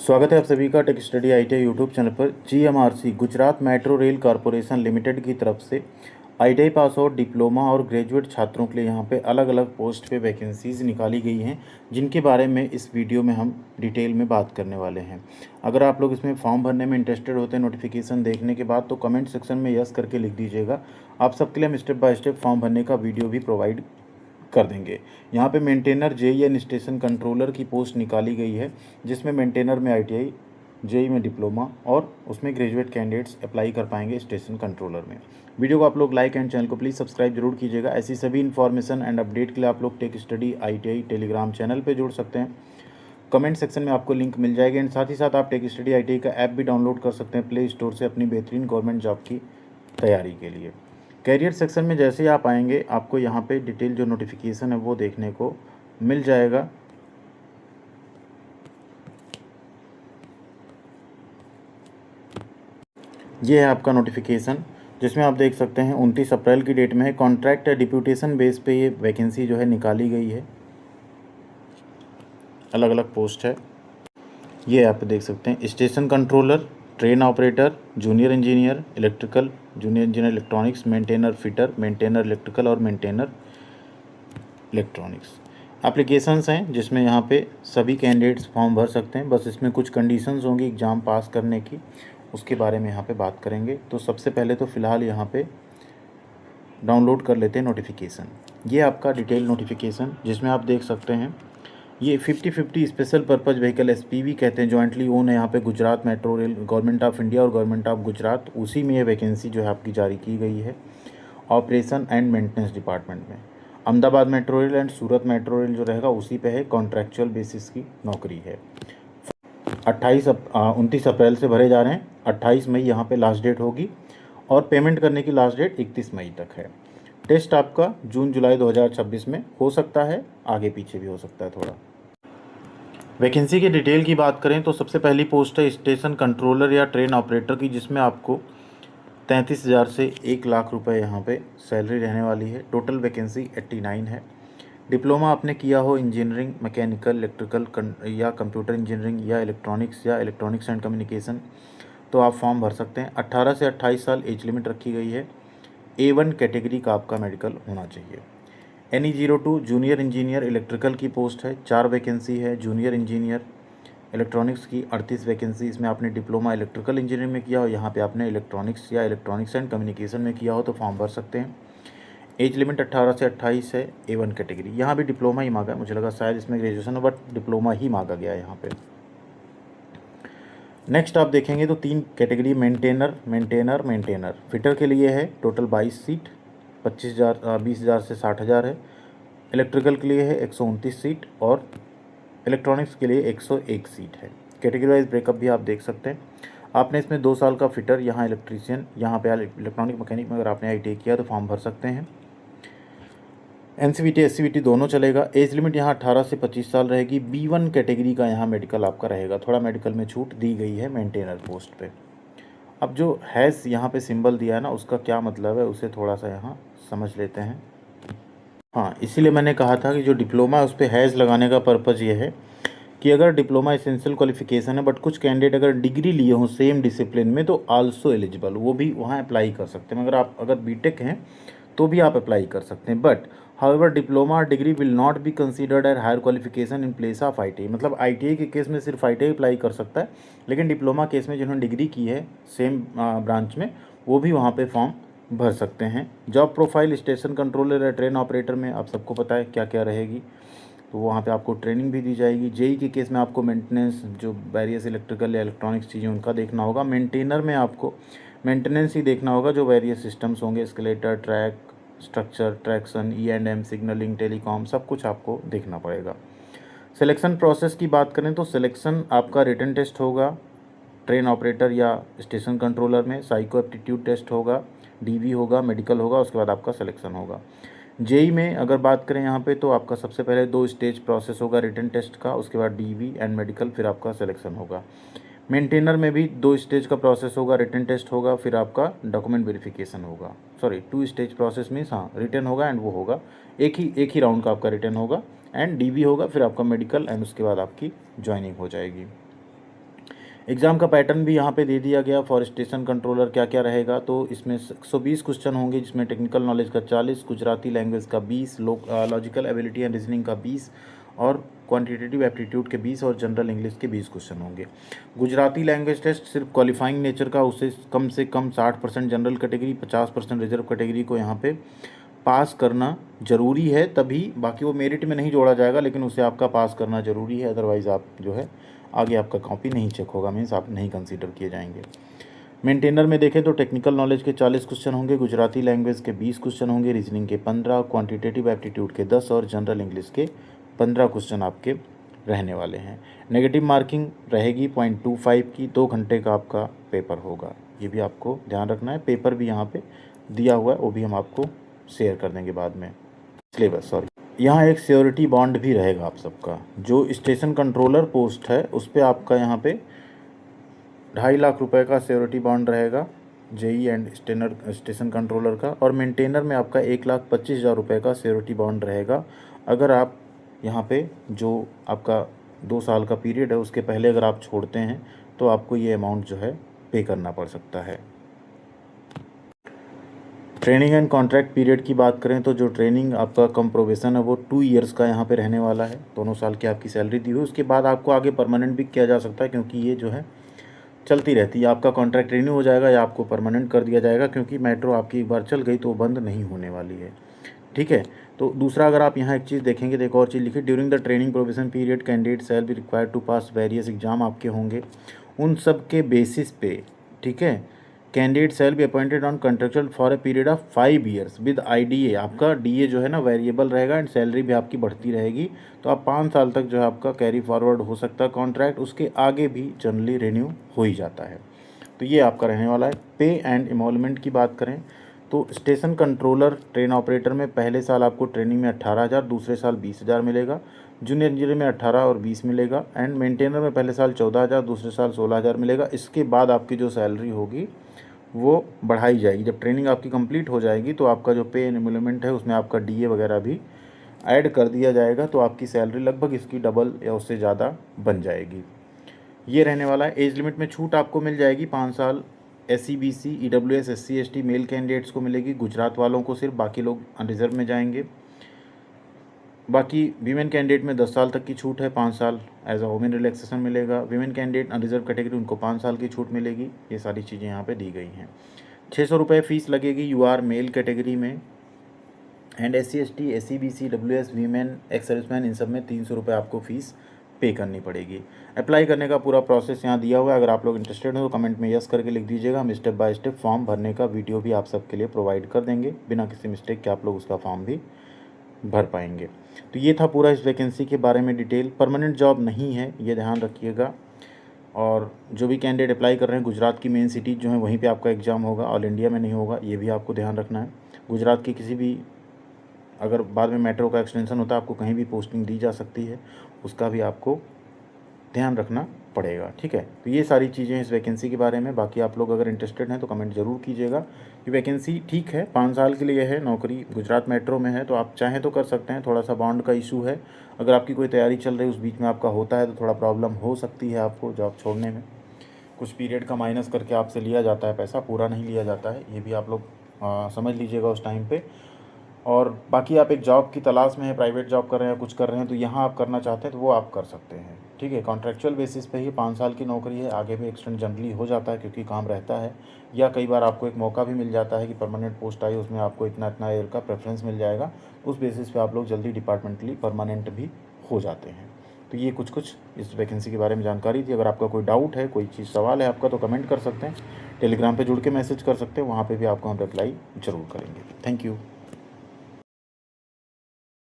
स्वागत है आप सभी का tech study ITI YouTube channel पर। GMRC Gujarat metro rail corporation limited की तरफ से आईटीआई पास आउट डिप्लोमा और ग्रेजुएट छात्रों के लिए यहाँ पे अलग अलग पोस्ट पे वैकेंसीज़ निकाली गई हैं, जिनके बारे में इस वीडियो में हम डिटेल में बात करने वाले हैं। अगर आप लोग इसमें फॉर्म भरने में इंटरेस्टेड होते हैं नोटिफिकेशन देखने के बाद, तो कमेंट सेक्शन में यस करके लिख दीजिएगा। आप सबके लिए हम स्टेप बाय स्टेप फॉर्म भरने का वीडियो भी प्रोवाइड कर देंगे। यहाँ पे maintainer JE and station controller की पोस्ट निकाली गई है, जिसमें मेंटेनर में आईटीआई, जेई में डिप्लोमा और उसमें ग्रेजुएट कैंडिडेट्स अप्लाई कर पाएंगे स्टेशन कंट्रोलर में। वीडियो को आप लोग लाइक एंड चैनल को प्लीज़ सब्सक्राइब जरूर कीजिएगा। ऐसी सभी इन्फॉर्मेशन एंड अपडेट के लिए आप लोग take study ITI Telegram channel पर जुड़ सकते हैं। कमेंट सेक्शन में आपको लिंक मिल जाएगी एंड साथ ही साथ आप टेक स्टडी आईटीआई का ऐप भी डाउनलोड कर सकते हैं प्ले स्टोर से अपनी बेहतरीन गवर्नमेंट जॉब की तैयारी के लिए। कैरियर सेक्शन में जैसे ही आप आएंगे, आपको यहाँ पे डिटेल जो नोटिफिकेशन है वो देखने को मिल जाएगा। ये है आपका नोटिफिकेशन, जिसमें आप देख सकते हैं 29 अप्रैल की डेट में है। कॉन्ट्रैक्ट या डिप्यूटेशन बेस पे ये वैकेंसी जो है निकाली गई है। अलग अलग पोस्ट है, ये आप देख सकते हैं। Station controller, train operator, junior engineer electrical, junior engineer electronics, maintainer fitter, maintainer electrical और मेंटेनर इलेक्ट्रॉनिक्स। एप्लीकेशंस हैं जिसमें यहाँ पे सभी कैंडिडेट्स फॉर्म भर सकते हैं। बस इसमें कुछ कंडीशंस होंगी एग्ज़ाम पास करने की, उसके बारे में यहाँ पे बात करेंगे। तो सबसे पहले तो फ़िलहाल यहाँ पे डाउनलोड कर लेते हैं नोटिफिकेशन। ये आपका डिटेल नोटिफिकेशन, जिसमें आप देख सकते हैं ये 50-50 स्पेशल पर्पज़ व्हीकल एसपीवी कहते हैं, जॉइंटली ओन है यहाँ पे Gujarat metro rail, government of India और गवर्नमेंट ऑफ गुजरात। उसी में ये वैकेंसी जो है आपकी जारी की गई है ऑपरेशन एंड मेंटेनेंस डिपार्टमेंट में। Ahmedabad metro rail and Surat metro rail जो रहेगा उसी पे है, कॉन्ट्रैक्चुअल बेसिस की नौकरी है। 29 अप्रैल से भरे जा रहे हैं। 28 मई यहाँ पे लास्ट डेट होगी और पेमेंट करने की लास्ट डेट 31 मई तक है। टेस्ट आपका जून जुलाई 2026 में हो सकता है, आगे पीछे भी हो सकता है थोड़ा। वैकेंसी के डिटेल की बात करें तो सबसे पहली पोस्ट है स्टेशन कंट्रोलर या ट्रेन ऑपरेटर की, जिसमें आपको 33,000 से 1 लाख रुपए यहाँ पे सैलरी रहने वाली है। टोटल वैकेंसी 89 है। डिप्लोमा आपने किया हो इंजीनियरिंग, मैकेनिकल, इलेक्ट्रिकल या कंप्यूटर इंजीनियरिंग या इलेक्ट्रॉनिक्स एंड कम्युनिकेशन, तो आप फॉर्म भर सकते हैं। 18 से 28 साल एज लिमिट रखी गई है। A1 कैटेगरी का आपका मेडिकल होना चाहिए। NE02 जूनियर इंजीनियर इलेक्ट्रिकल की पोस्ट है, 4 वैकेंसी है। जूनियर इंजीनियर इलेक्ट्रॉनिक्स की 38 वैकेंसी। इसमें आपने डिप्लोमा इलेक्ट्रिकल इंजीनियरिंग में किया हो, यहाँ पे आपने इलेक्ट्रॉनिक्स या इलेक्ट्रॉनिक्स एंड कम्युनिकेशन में किया हो तो फॉर्म भर सकते हैं। एज लिमिट 18 से 28 है। A1 category. यहाँ भी डिप्लोमा ही मांगा है, मुझे लगा शायद इसमें ग्रेजुएशन हो, बट डिप्लोमा ही मांगा गया है यहाँ पे। नेक्स्ट आप देखेंगे तो 3 कैटेगरी मेंटेनर फिटर के लिए है। टोटल 22 सीट, 20,000 से 60,000 है। इलेक्ट्रिकल के लिए है 129 सीट और इलेक्ट्रॉनिक्स के लिए 101 सीट है। कैटेगरी वाइज ब्रेकअप भी आप देख सकते हैं। आपने इसमें 2 साल का फिटर, यहाँ इलेक्ट्रीशियन, यहाँ पे इलेक्ट्रॉनिक मैकेनिक में अगर आपने ITI किया तो फॉर्म भर सकते हैं। NCVT SCVT दोनों चलेगा। एज लिमिट यहाँ 18 से 25 साल रहेगी। B1 कैटेगरी का यहाँ मेडिकल आपका रहेगा। थोड़ा मेडिकल में छूट दी गई है मेंटेनर पोस्ट पे। अब जो हैज़ यहाँ पे सिंबल दिया है ना, उसका क्या मतलब है उसे थोड़ा सा यहाँ समझ लेते हैं। हाँ, इसीलिए मैंने कहा था कि जो डिप्लोमा है उस पर हैज़ लगाने का पर्पज़ ये है कि अगर डिप्लोमा एसेंशियल क्वालिफिकेशन है, बट कुछ कैंडिडेट अगर डिग्री लिए हों सेम डिसिप्लिन में तो आल्सो एलिजिबल, वो भी वहाँ अप्लाई कर सकते हैं। मगर आप अगर बीटेक हैं तो भी आप अप्लाई कर सकते हैं। But however diploma degree will not be considered as higher qualification in place of ITI। मतलब ITI के केस में सिर्फ ITI अप्लाई कर सकता है, लेकिन डिप्लोमा केस में जिन्होंने डिग्री की है सेम ब्रांच में, वो भी वहाँ पे फॉर्म भर सकते हैं। जॉब प्रोफाइल स्टेशन कंट्रोलर या ट्रेन ऑपरेटर में आप सबको पता है क्या क्या रहेगी, तो वहाँ पे आपको ट्रेनिंग भी दी जाएगी। जेई के केस में आपको मेंटेनेंस, जो वेरियस इलेक्ट्रिकल या इलेक्ट्रॉनिक्स चीज़ें उनका देखना होगा। मेंटेनर में आपको मेंटेनेंस ही देखना होगा, जो वेरियस सिस्टम्स होंगे, escalator, track, structure, traction, E&M, signalling, telecom, सब कुछ आपको देखना पड़ेगा। सिलेक्शन प्रोसेस की बात करें तो सिलेक्शन आपका रिटन टेस्ट होगा ट्रेन ऑपरेटर या स्टेशन कंट्रोलर में, साइको एप्टीट्यूड टेस्ट होगा, DV होगा, मेडिकल होगा, उसके बाद आपका सिलेक्शन होगा। जेई में अगर बात करें यहाँ पे तो आपका सबसे पहले 2 स्टेज प्रोसेस होगा रिटन टेस्ट का, उसके बाद DV एंड मेडिकल, फिर आपका सिलेक्शन होगा। मेंटेनर में भी 2 स्टेज का प्रोसेस होगा, रिटन टेस्ट होगा, फिर आपका डॉक्यूमेंट वेरिफिकेशन होगा। 2 स्टेज प्रोसेस मीन्स हाँ, रिटन होगा एंड वो होगा, एक ही राउंड का आपका रिटन होगा एंड DV होगा, फिर आपका मेडिकल एंड उसके बाद आपकी ज्वाइनिंग हो जाएगी। एग्ज़ाम का पैटर्न भी यहाँ पे दे दिया गया। फॉर स्टेशन कंट्रोलर क्या क्या रहेगा, तो इसमें 120 क्वेश्चन होंगे, जिसमें टेक्निकल नॉलेज का 40, गुजराती लैंग्वेज का 20, लॉजिकल एबिलिटी एंड रीजनिंग का 20 और क्वांटिटेटिव एप्टीट्यूड के 20 और जनरल इंग्लिश के 20 क्वेश्चन होंगे। गुजराती लैंग्वेज टेस्ट सिर्फ क्वालिफाइंग नेचर का, उससे कम से कम 60% जनरल कैटेगरी, 50% रिजर्व कैटेगरी को यहाँ पे पास करना ज़रूरी है, तभी बाकी वो मेरिट में नहीं जोड़ा जाएगा, लेकिन उसे आपका पास करना ज़रूरी है, अदरवाइज़ आप जो है आगे आपका कॉपी नहीं चेक होगा, मीन्स आप नहीं कंसीडर किए जाएंगे। मेंटेनर में देखें तो टेक्निकल नॉलेज के 40 क्वेश्चन होंगे, गुजराती लैंग्वेज के 20 क्वेश्चन होंगे, रीजनिंग के 15, क्वांटिटेटिव एप्टीट्यूड के 10 और जनरल इंग्लिश के 15 क्वेश्चन आपके रहने वाले हैं। नेगेटिव मार्किंग रहेगी 0.25 की, 2 घंटे का आपका पेपर होगा, ये भी आपको ध्यान रखना है। पेपर भी यहाँ पे दिया हुआ है, वो भी हम आपको शेयर कर देंगे बाद में, सिलेबस सॉरी। यहाँ एक श्योरिटी बॉन्ड भी रहेगा आप सबका। जो स्टेशन कंट्रोलर पोस्ट है उस पर आपका यहाँ पे 2.5 लाख रुपए का श्योरिटी बॉन्ड रहेगा, जेई एंड स्टेशन कंट्रोलर का। और मेंटेनर में आपका 1,25,000 रुपये का श्योरिटी बॉन्ड रहेगा। अगर आप यहाँ पे जो आपका 2 साल का पीरियड है उसके पहले अगर आप छोड़ते हैं तो आपको ये अमाउंट जो है पे करना पड़ सकता है। ट्रेनिंग एंड कॉन्ट्रैक्ट पीरियड की बात करें तो जो ट्रेनिंग आपका कम प्रोबेशन है वो 2 ईयर्स का यहाँ पे रहने वाला है। दोनों साल की आपकी सैलरी दी हुई, उसके बाद आपको आगे परमानेंट भी किया जा सकता है, क्योंकि ये जो है चलती रहती है। आपका कॉन्ट्रैक्ट रिन्यू हो जाएगा या आपको परमानेंट कर दिया जाएगा, क्योंकि मेट्रो आपकी एक बार चल गई तो बंद नहीं होने वाली है, ठीक है। तो दूसरा, अगर आप यहाँ एक चीज़ देखेंगे तो एक और चीज़ लिखी, during the training probation period candidate shall be required to pass various exam आपके होंगे, उन सब के बेसिस पे, ठीक है। Candidate shall be appointed on contractual for a period of 5 years with IDA. आपका डीए जो है ना वेरिएबल रहेगा एंड सैलरी भी आपकी बढ़ती रहेगी, तो आप 5 साल तक जो है आपका कैरी फॉरवर्ड हो सकता है कॉन्ट्रैक्ट, उसके आगे भी जनरली रिन्यू हो ही जाता है। तो ये आपका रहने वाला है। पे एंड एमोलमेंट की बात करें तो स्टेशन कंट्रोलर ट्रेन ऑपरेटर में पहले साल आपको ट्रेनिंग में 18,000, दूसरे साल 20,000 मिलेगा, जूनियर इंजीनियर में 18 और 20 मिलेगा, एंड मेंटेनर में पहले साल 14,000, दूसरे साल 16,000 मिलेगा। इसके बाद आपकी जो सैलरी होगी वो बढ़ाई जाएगी। जब ट्रेनिंग आपकी कंप्लीट हो जाएगी तो आपका जो पे एंड एमोलमेंट है उसमें आपका डीए वगैरह भी ऐड कर दिया जाएगा, तो आपकी सैलरी लगभग इसकी डबल या उससे ज़्यादा बन जाएगी। ये रहने वाला है। एज लिमिट में छूट आपको मिल जाएगी 5 साल SC BC EWS SC ST male candidates को मिलेगी, गुजरात वालों को सिर्फ, बाकी लोग अनरिजर्व में जाएंगे। बाकी वीमेन कैंडिडेट में 10 साल तक की छूट है, 5 साल एज अ वुमेन रिलैक्सेशन मिलेगा। वीमेन कैंडिडेट अनरिजर्व कैटेगरी उनको 5 साल की छूट मिलेगी। ये सारी चीज़ें यहाँ पे दी गई हैं। 600 रुपये फ़ीस लगेगी UR मेल कैटेगरी में, and SC ST SC BC WS women ex serviceman इन सब में 300 रुपये आपको फ़ीस पे करनी पड़ेगी। अप्लाई करने का पूरा प्रोसेस यहाँ दिया हुआ है। अगर आप लोग इंटरेस्टेड हो तो कमेंट में यस करके लिख दीजिएगा। हम स्टेप बाय स्टेप फॉर्म भरने का वीडियो भी आप सबके लिए प्रोवाइड कर देंगे, बिना किसी मिस्टेक के आप लोग उसका फॉर्म भी भर पाएंगे। तो ये था पूरा इस वैकेंसी के बारे में डिटेल। परमानेंट जॉब नहीं है, ये ध्यान रखिएगा। और जो भी कैंडिडेट अप्लाई कर रहे हैं, गुजरात की मेन सिटी जो है वहीं पे आपका एग्ज़ाम होगा, ऑल इंडिया में नहीं होगा, ये भी आपको ध्यान रखना है। गुजरात की किसी भी, अगर बाद में मेट्रो का एक्सटेंशन होता है आपको कहीं भी पोस्टिंग दी जा सकती है, उसका भी आपको ध्यान रखना पड़ेगा, ठीक है। तो ये सारी चीज़ें इस वैकेंसी के बारे में। बाकी आप लोग अगर इंटरेस्टेड हैं तो कमेंट ज़रूर कीजिएगा। ये वैकेंसी ठीक है, 5 साल के लिए है, नौकरी गुजरात मेट्रो में है, तो आप चाहें तो कर सकते हैं। थोड़ा सा बॉन्ड का इशू है, अगर आपकी कोई तैयारी चल रही है उस बीच में आपका होता है तो थोड़ा प्रॉब्लम हो सकती है आपको जॉब छोड़ने में। कुछ पीरियड का माइनस करके आपसे लिया जाता है पैसा, पूरा नहीं लिया जाता है, ये भी आप लोग समझ लीजिएगा उस टाइम पे। और बाकी आप एक जॉब की तलाश में है, प्राइवेट जॉब कर रहे हैं, कुछ कर रहे हैं, तो यहाँ आप करना चाहते हैं तो वो आप कर सकते हैं, ठीक है। कॉन्ट्रेक्चुअल बेसिस पे ही 5 साल की नौकरी है, आगे भी एक्सटेंड जनरली हो जाता है क्योंकि काम रहता है, या कई बार आपको एक मौका भी मिल जाता है कि परमानेंट पोस्ट आई, उसमें आपको इतना इतना ईयर का प्रेफरेंस मिल जाएगा, उस बेसिस पे आप लोग जल्दी डिपार्टमेंटली परमानेंट भी हो जाते हैं। तो ये कुछ इस वैकेंसी के बारे में जानकारी थी। अगर आपका कोई डाउट है, कोई चीज़ सवाल है आपका, तो कमेंट कर सकते हैं, टेलीग्राम पर जुड़ के मैसेज कर सकते हैं, वहाँ पर भी आपको हम रिप्लाई ज़रूर करेंगे। Thank you.